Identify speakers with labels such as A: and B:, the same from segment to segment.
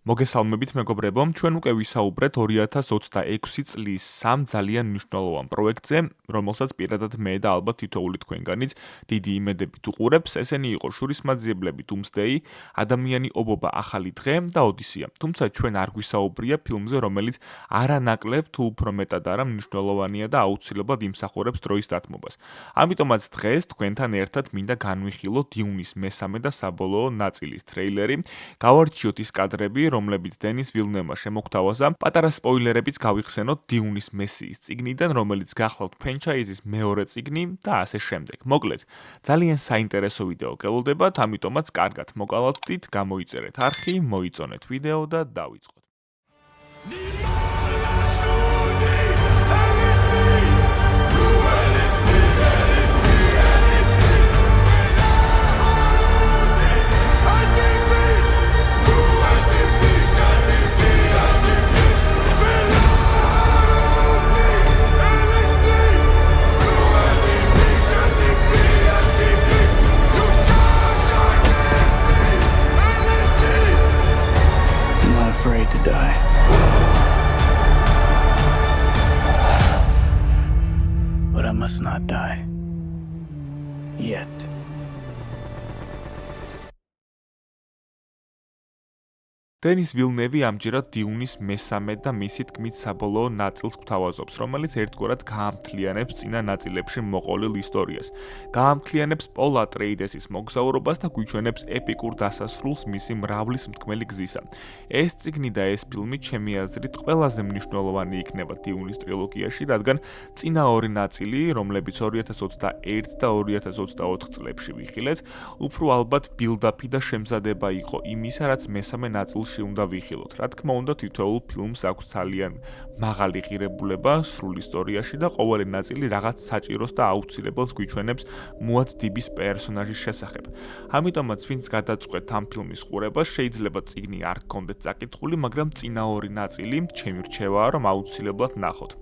A: მოგესალმებით მეგობრებო, ჩვენ უკვე ვისაუბრეთ 2026 წლის სამ ძალიან მნიშვნელოვან პროექტზე, რომელსაც პირადად მე და ალბათ თითოეული თქვენგანიც დიდი იმედებით უყურებს. ესენი იყო შურისმაძიებლები Doomsday, ადამიანი ობობა ახალი დღე და ოდისია. თუმცა ჩვენ არ გვისაუბრია ფილმზე, რომელიც არანაკლებ თუ უფრო მეტად არა მნიშვნელოვანია და აუცილებლად იმსახურებს დროის დათმობას. ამიტომაც დღეს თქვენთან ერთად მინდა განვიხილოთ Dune-ის მესამე და საბოლოო ნაწილის ტრეილერი, გავარჩიოთ ის კადრები, რომლებიც დენის ვილნევმა შემოგთავაზა, პატარა სპოილერებიც გავიხსენოთ Dune-ის მესიის წიგნიდან, რომელიც გახლავთ ფრენჩაიზის მეორე წიგნი და ასე შემდეგ. მოკლედ, ძალიან საინტერესო ვიდეო გელოდებათ, ამიტომაც კარგად მოგალავდით, გამოიწერეთ არხი, მოიწონეთ ვიდეო და დავიწყოთ.
B: Afraid to die. But I must not die. Yet.
A: დენის ვილნევი ამჯერად Dune-ის მესამე და მისი თქმით საბოლოო ნაწილს გვთავაზობს, რომელიც ერთგვარად გაამთლიანებს წინა ნაწილებში მოყოლილ ისტორიას. გაამთლიანებს პოლ ატრეიდესის მოგზაურობას და გვიჩვენებს ეპიკურ დასასრულს მისი მრავლის მთქმელი გზისა. ეს წიგნი და ეს ფილმი ჩემი აზრით ყველაზე მნიშვნელოვანი იქნება Dune-ის ტრილოგიაში, რადგან წინა ორი ნაწილი, რომლებიც 2021 და 2024 წლებში ვიხილეთ, უფრო ალბათ ბილდაპი და შემზადება იყო იმისა, რაც მესამე ნაწილში უნდა ვიხილოთ. რა თქმა უნდა, თითოეულ ფილმს აქვს ძალიან მაღალი ღირებულება სრულ ისტორიაში და ყოველი ნაწილი რაღაც საჭიროს და აუცილებელს გვიჩვენებს მუად-დიბის პერსონაჟის შესახებ. ამიტომაც, ვინც გადაწყვეტ ამ ფილმის ყურებას, შეიძლება წიგნი არ გქონდეთ წაკითხული, მაგრამ წინა ორი ნაწილი ჩემი რჩევაა, რომ აუცილებლად ნახოთ.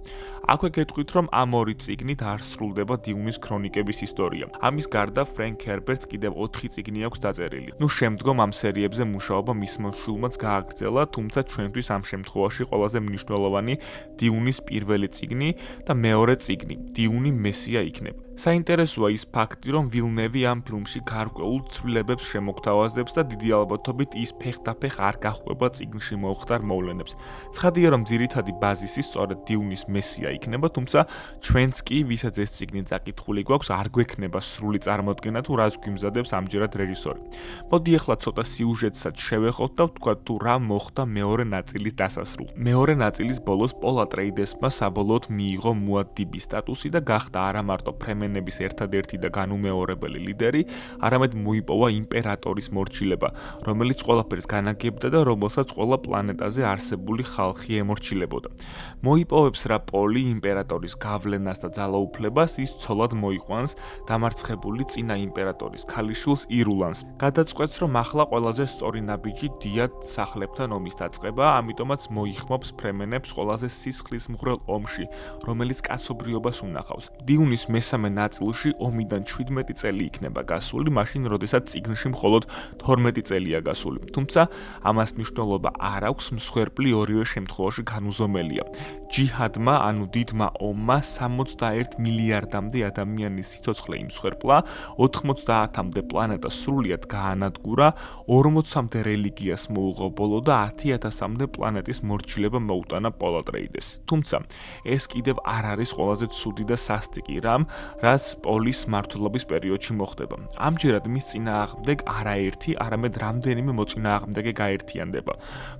A: აქვე გეტყვით, რომ ამ ორი წიგნით არ სრულდება Dune-ის ქრონიკების ისტორია. ამის გარდა ფრენკ ჰერბერტს კიდევ 4 წიგნი აქვს დაწერილი. შემდგომ ამ სერიებზე მუშაობა მისმა შვილმაც გააგრძელა, თუმცა ჩვენთვის ამ შემთხვევაში ყველაზე მნიშვნელოვანი Dune-ის პირველი წიგნი და მეორე წიგნი, Dune მესია იქნება. საინტერესოა ის ფაქტი, რომ ვილნევი ამ ფილმში გარკვეულ ცვლილებებს შემოგთავაზებს და დიდი ალბათობით ის ფეხდაფეხ არ გაჰყვება წიგნში მომხდარ მოვლენებს. ცხადია, რომ ძირითადი ბაზისი სწორედ Dune-ის მესია იქნება, თუმცა ჩვენც კი, ვისაც ეს წიგნი წაკითხული გვაქვს, არ გვექნება სრული წარმოდგენა თუ რას გვიმზადებს ამჯერად რეჟისორი. მოდი ახლა ცოტა სიუჟეტსაც შევეხოთ და ვთქვათ თუ რა მოხდა მეორე ნაწილის დასასრულს. მეორე ნაწილის ბოლოს პოლ ატრეიდესმა საბოლოოდ მიიღო მუად-დიბის სტატუსი და გახდა არა მარტო ფრემენების ერთადერთი და განუმეორებელი ლიდერი, არამედ მოიპოვა იმპერატორის მორჩილება, რომელიც ყველაფერს განაგებდა და რომელსაც ყველა პლანეტაზე არსებული ხალხი ემორჩილებოდა. მოიპოვებს რა პოლი იმპერატორის გავლენას და ძალაუფლებას, ის ცოლად მოიყვანს დამარცხებული წინა იმპერატორის ქალიშვილს ირულანს. გადაწყვეტს, რომ ახლა ყველაზე სწორი ნაბიჯი დიად სახლებთან ომის დაწყება, ამიტომაც მოიხმობს ფრემენებს ყველაზე სისხლისმღვრელ ომში, რომელიც კაცობრიობას უნახავს. Dune-ის მესამე ნაწილში ომიდან 17 წელი იქნება გასული, მაშინ როდესაც წიგნში მხოლოდ 12 წელია გასული. თუმცა ამას მნიშვნელობა არ აქვს, მსხვერპლი ორივე შემთხვევაში განუზომელია. ჯიჰადმა, ანუ დიდმა ომმა 61 მილიარდამდე ადამიანის სიცოცხლე იმსხვერპლა, 90-მდე პლანეტა სრულიად გაანადგურა, 40-მდე რელიგიას მოუღო ბოლო და 10,000-მდე პლანეტის მორჩილება მოუტანა პოლ ატრეიდესს. თუმცა ეს კიდევ არ არის ყველაზე ცუდი და სასტიკი რამ, რაც პოლის მმართველობის პერიოდში მოხდება. ამჯერად მის წინააღმდეგ არაერთი, არამედ რამდენიმე მოწინააღმდეგე გაერთიანდება.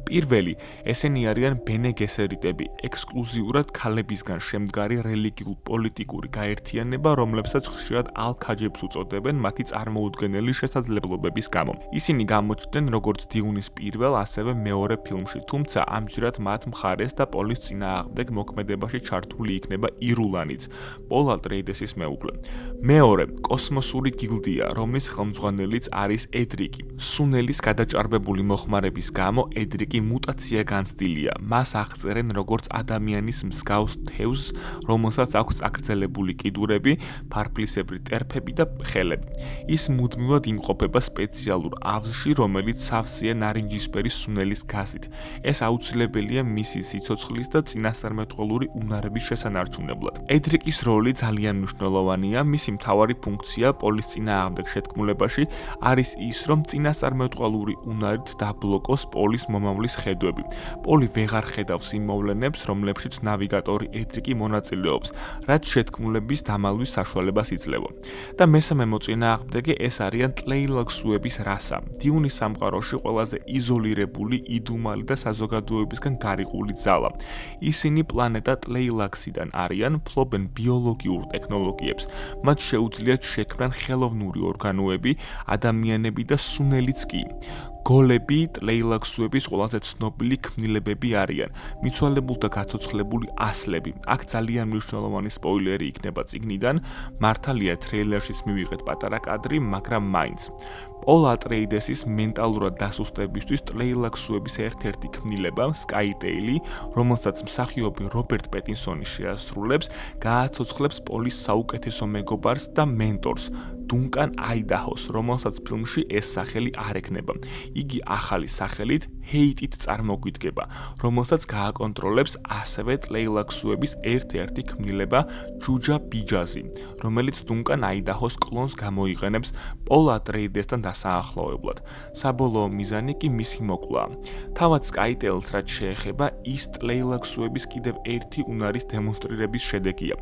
A: პირველი, ესენი არიან ბენე გესერიტები, ექსკლუზიურად ქალებისგან შემდგარი რელიგიურ-პოლიტიკური გაერთიანება, რომლებსაც ხშირად ალ-ქაჯებს უწოდებენ მათი წარმოუდგენელი შესაძლებლობების გამო. ისინი გამოჩნდნენ როგორც Dune-ის პირველ, ასევე მეორე ფილმში, თუმცა ამჯერად მათ მხარეს და პოლის წინააღმდეგ მოქმედებაში ჩართული იქნება ირულანიც, პოლ ატრეიდესის მეუღლე. მეორე, კოსმოსური გილდია, რომლის ხელმძღვანელიც არის ედრიკი. სუნელის გადაჭარბებული მოხმარების გამო ედრიკი მუტაცია განცდილია. მას აღწერენ როგორც ადამიანის მსგავს თევზს, რომელსაც აქვს წაგრძელებული კიდურები, ფარფლისებრი ტერფები და ხელები. ის მუდმივად იმყოფება სპეციალურ ავზში, რომელიც სავსეა ნარინჯისფერ ატმოსფერის სუნელის გაზით. ეს აუცილებელია მისი სიცოცხლის და წინასწარმეტყველური უნარების შესანარჩუნებლად. ედრიკის როლი ძალიან მნიშვნელოვანია, მისი მთავარი ფუნქცია პოლის წინააღმდეგ შეთქმულებაში არის ის, რომ წინასწარმეტყველური უნარით დაბლოკოს პოლის მომავლის ხედვები. პოლი ვეღარ ხედავს იმ მოვლენებს, რომლებშიც ნავიგატორი ედრიკი მონაწილეობს, რაც შეთქმულების დამალვის საშუალებას იძლევა. და მესამე მოწინააღმდეგე ეს არიან ტლეილაქსუების რასა. დიუნის სამყაროში ყველაზე იზოლირებული, იდუმალი და საზოგადოებისგან გარიყული ძალა. ისინი პლანეტა ტლეილაქსიდან არიან, ფლობენ ბიოლოგიურ ტექნოლოგიებს. მათ შეუძლიათ შექმნან ხელოვნური ორგანოები, ადამიანები და სუნელიც კი. გოლები ტლეილაქსუების ყველაზე ცნობილი ქმნილებები არიან. მიცვალებულთა გაცოცხლებული ასლები. აქ ძალიან მნიშვნელოვანი სპოილერი იქნება წიგნიდან. მართალია ტრეილერშიც მივიღეთ პატარა კადრი, მაგრამ მაინც. პოლ ატრეიდესის მენტალურად დასუსტებისთვის ტლეილაქსუების ერთ-ერთი ქმნილება, სკაიტეილი, რომელსაც მსახიობი რობერტ პეტინსონი შეასრულებს, გააცოცხლებს პოლის საუკეთესო მეგობარს და მენტორს, დუნკან აიდაჰოს, რომელსაც ფილმში ეს სახელი არ ექნება. იგი ახალი სახელით ჰეიტით წარმოგვიდგება, რომელსაც გააკონტროლებს ასევე ტლეილაქსუების ერთ-ერთი ქმნილება ჯუჯა ბიჯაზი, რომელიც დუნკან აიდაჰოს კლონს გამოიყენებს პოლ ატრეიდესთან დასაახლოვებლად. საბოლოო მიზანი კი მისი მოკვლაა. თავად სკაიტეილს რაც შეეხება, ის ტლეილაქსუების კიდევ ერთი უნარის დემონსტრირების შედეგია.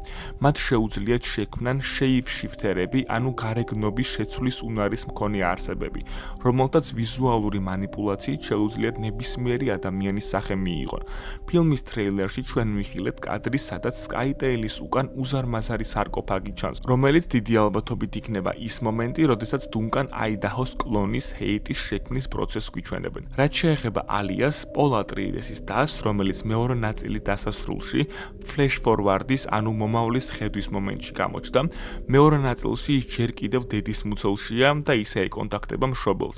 A: მათ შეუძლიათ შექმნან შეიფშიფთერები, ანუ გარეგნობის შეცვლის უნარის მქონე არსებები, რომელთაც ვიზუალური მანიპულაციით შეუძლიათ ნებისმიერი ადამიანის სახე მიიღონ. ფილმის ტრეილერში ჩვენ ვიხილეთ კადრის, სადაც სკაიტეილის უკან უზარმაზარი სარკოფაგი ჩანს, რომელიც დიდი ალბათობით იქნება ის მომენტი, როდესაც დუნკან აიდაჰოს კლონის ჰეიტის შექმნის პროცესს გვიჩვენებენ. რაც შეეხება ალიას, პოლ ატრეიდესის დას, რომელიც მეორე ნაწილის დასასრულში ფლეშ-ფორვარდის, ანუ მომავლის ხედვის მომენტში გამოჩნდა, მეორე ნაწილში ის ჯერ კიდევ დედის მუცელშია და ისე ეკონტაქტება მშობელს.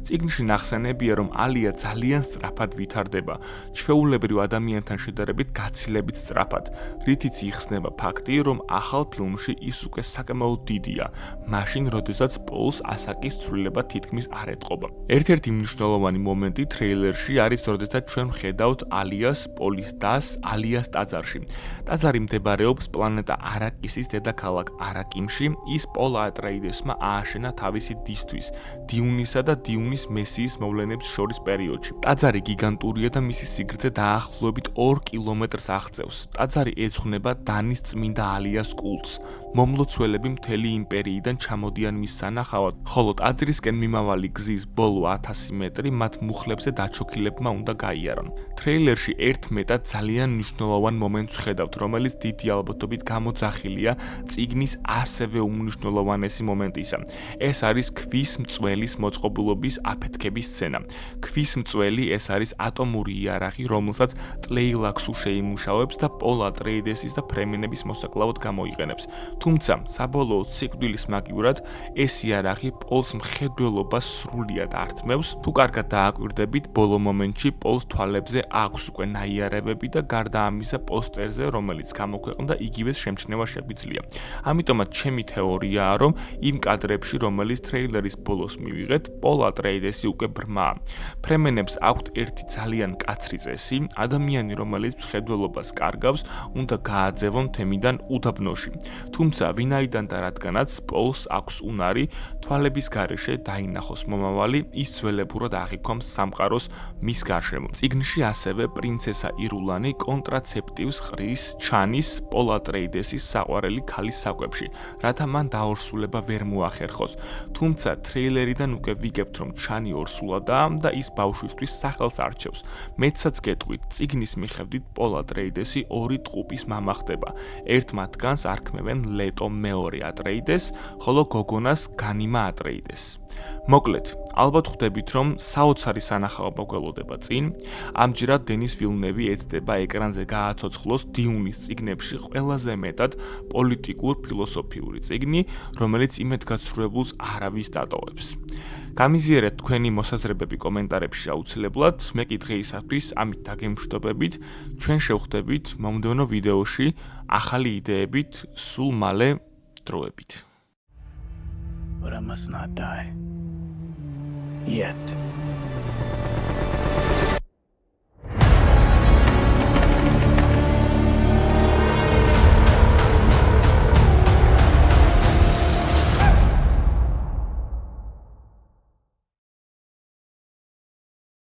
A: წიგნში ნახსენებია, რომ ალია ძალიან სწრაფად ვითარდება, ჩვეულებრივ ადამიანთან შედარებით გაცილებით სწრაფად, რითიც იხსნება ფაქტი, რომ ახალ ფილმში ის უკვე საკმაოდ დიდია, მაშინ, როდესაც პოლს ასაკის ცვლილება თითქმის არ ეტყობა. ერთ-ერთი მნიშვნელოვანი მომენტი ტრეილერში არის, როდესაც ჩვენ ვხედავთ ალიას, პოლის დას, ალიას ტაძარში. ტაძარი მდებარეობს პლანეტა არაკისის დედაქალაქ არაკიმში, ის პოლ ატრეიდესმა ააშენა თავისი დისთვის, დიუნისა და დიუნის მესიის მოვლენებს შორის პერიოდში. ტაძარი გიგანტურია და მისი სიგრძე დაახლოებით 2 კილომეტრს აღწევს. ტაძარი ეძღვნება დანის წმინდა ალიას კულტს. მომლოცველები მთელი იმპერიიდან ჩამოდიან მის სანახავად, ხოლო ტაძრისკენ მიმავალი გზის ბოლო 1000 მეტრი მათ მუხლებზე დაჩოქილებმა უნდა გაიარონ. ტრეილერში ერთ მეტად ძალიან მნიშვნელოვან მომენტს ვხედავთ, რომელიც დიდი ალბათობით გამოძახილია წიგნის ასევე უმნიშვნელოვანესი მომენტისა. ეს არის ქვის მწველის მოწყობილობის აფეთქების სცენა. ქვის მწველი ეს არის ატომური იარაღი, რომელსაც ტლეილაქსუ შეიმუშავებს და პოლ ატრეიდესის და ფრემინების მოსაკლავად გამოიყენებს. თუმცა, საბოლოოდ სიკვდილის მაგივრად, ეს იარაღი პოლს მხედველობას სრულიად ართმევს. თუ კარგად დააკვირდებით, ბოლო მომენტში პოლს თვალებზე აქვს უკვე ნაიარევები და გარდა ამისა პოსტერზე, რომელიც გამოქვეყნდა, იგივე შემჩნევა შეგვიძლია. ამიტომაც ჩემი თეორიაა, რომ იმ კადრებში, რომელიც ტრეილერის ბოლოს მივიღეთ, პოლ ატრეიდესი უკვე ბრმაა. ფრემენებს აქვთ ერთი ძალიან მკაცრი წესი, ადამიანი, რომელიც მხედველობას კარგავს, უნდა გააძევონ თემიდან უდაბნოში. თუმცა, ვინაიდან და რადგანაც პოლს აქვს უნარი, თვალების გარეშე დაინახოს მომავალი, ის ძველებურად აღიქვამს სამყაროს მის გარშემო. წიგნში ასევე პრინცესა ირულანი კონტრაცეპტივს ყრის ჩანის პოლ ატრეიდესის საყვარელი ქალის საკვებში, რათა მან დაორსულება ვერ მოახერხოს. თუმცა ტრეილერიდან უკვე ვიგებთ, რომ ჩანი ორსულადაა და ის ბავშვისთვის სახელს არჩევს. მეცაც გეტყვით, წიგნის მიხედვით პოლ ატრეიდესი 2 ტყუპის მამა ხდება. ერთ მათგანს არქმევენ ლეტო მეორე ატრეიდეს, ხოლო გოგონას განიმა ატრეიდეს. მოკლედ, ალბათ ხვდებით, რომ საოცარი სანახაობა გველოდება წინ. ამჯერად დენის ვილნევი ეცდება ეკრანზე გააცოცხლოს დიუნის წიგნებში ყველაზე მეტად პოლიტიკურ ფილოსოფიური წიგნი, რომელიც იმედგაცრუებულს არავის დატოვებს. გამიზიარეთ თქვენი მოსაზრებები კომენტარებში აუცილებლად, მე კი დღეისათვის ამით დაგემშვიდობებით, ჩვენ შევხვდებით მომდევნო ვიდეოში ახალი იდეებით, სულ მალე დროებით.
B: But I must not die. Yet.